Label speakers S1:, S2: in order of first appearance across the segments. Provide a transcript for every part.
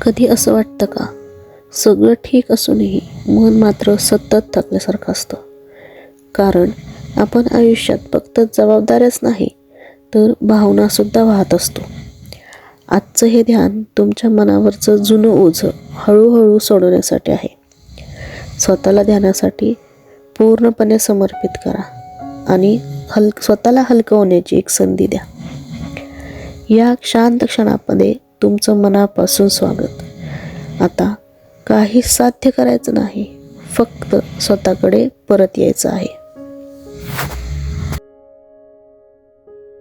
S1: कधी असं वाटतं का, सगळं ठीक असूनही मन मात्र सतत थकल्यासारखं असतं? कारण आपण आयुष्यात फक्त जबाबदाऱ्याच नाही तर भावनासुद्धा वाहत असतो. आजचं हे ध्यान तुमच्या मनावरचं जुनं ओझं हळूहळू सोडवण्यासाठी आहे. स्वतःला ध्यानासाठी पूर्णपणे समर्पित करा आणि स्वतःला हलकं होण्याची एक संधी द्या. या शांत क्षणामध्ये तुमचं मनापासून स्वागत. आता काही साध्य करायचं नाही, फक्त स्वतःकडे परत यायचं आहे.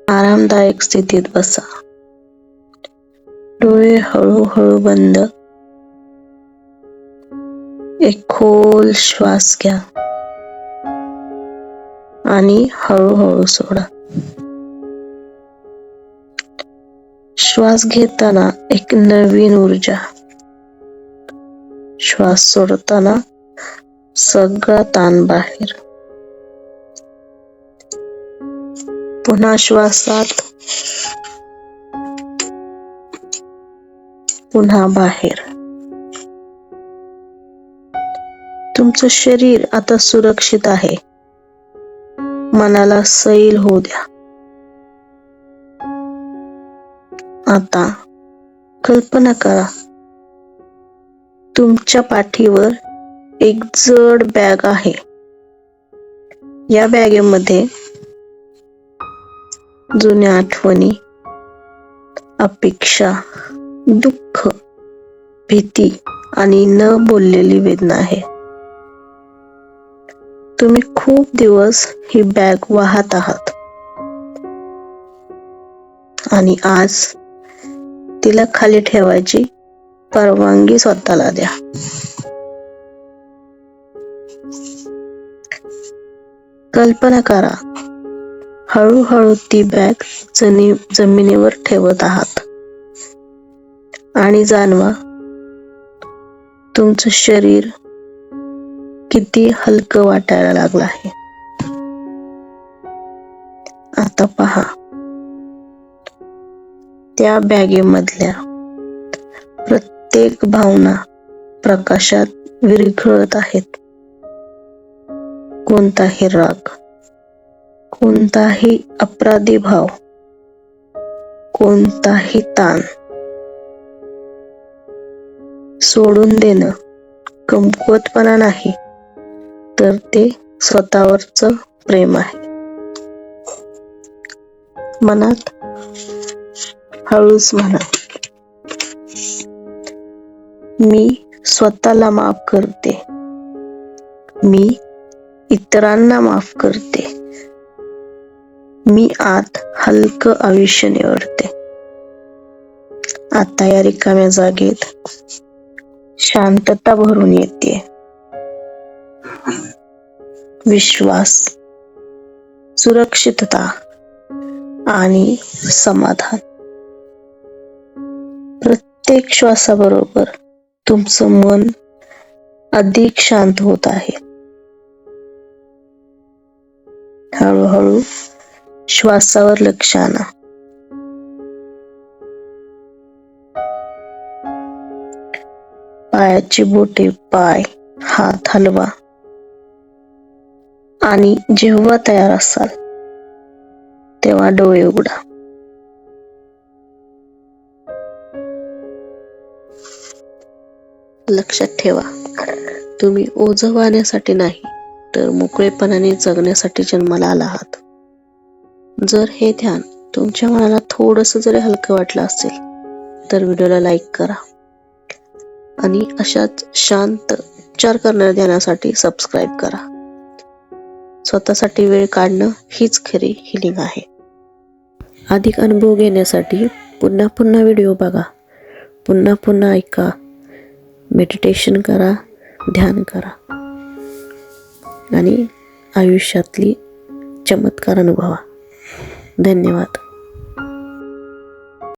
S1: आरामदायक स्थितीत बसा. डोळे हळूहळू बंद. एक खोल श्वास घ्या आणि हळूहळू सोडा. श्वास घेताना एक नवीन ऊर्जा, श्वास सोडताना सगळा ताण बाहेर. पुन्हा श्वासात, पुन्हा बाहेर. तुमचं शरीर आता सुरक्षित आहे. मनाला सैल होऊ द्या. आता कल्पना करा, तुमच्या पाठीवर एक जड बॅग आहे. या बॅगेमध्ये जुन्या आठवणी, अपेक्षा, दुःख, भीती आणि न बोललेली वेदना आहे. तुम्ही खूप दिवस ही बॅग वाहत आहात आणि आज तिला खाली ठेवायची परवानगी स्वतःला द्या. कल्पना करा, हळूहळू ती बॅग जमिनीवर ठेवत आहात आणि जाणवा तुमचं शरीर किती हलकं वाटायला लागलं आहे. आता पहा, त्या बॅगेमधल्या प्रत्येक भावना प्रकाशात विरघळत आहेत. कोणताही राग, कोणताही अपराधी भाव, कोणताही ताण सोडून देणं कमकुवतपणा नाही, तर ते स्वतःवरचं प्रेम आहे. मनात हळूच म्हणा, मी स्वतःला माफ करते, मी इतरांना माफ करते, मी आत हलकं आयुष्य निवडते. आता या रिकाम्या जागेत शांतता भरून येते. विश्वास, सुरक्षितता आणि समाधान. प्रत्येक श्वासाबरोबर तुमचं मन अधिक शांत होत आहे. हळूहळू श्वासावर लक्ष आणा. पायाची बोटे, पाय, हात हलवा आणि जेव्हा तयार असाल तेव्हा डोळे उघडा. लक्षात ठेवा, तुम्ही ओझं वाहण्यासाठी नाही तर मोकळेपणाने जगण्यासाठी जन्माला आला आहात. जर हे ध्यान तुमच्या मनाला थोडंसं जरी हलकं वाटलं असेल तर व्हिडिओला लाईक करा आणि अशाच शांत विचार करणाऱ्या ध्यानासाठी सबस्क्राईब करा. स्वतःसाठी वेळ काढणं हीच खरी हिलिंग आहे. अधिक अनुभव घेण्यासाठी पुन्हा पुन्हा व्हिडिओ बघा, पुन्हा पुन्हा ऐका, मेडिटेशन करा, ध्यान करा आणि आयुष्यातली चमत्कार अनुभवा. धन्यवाद.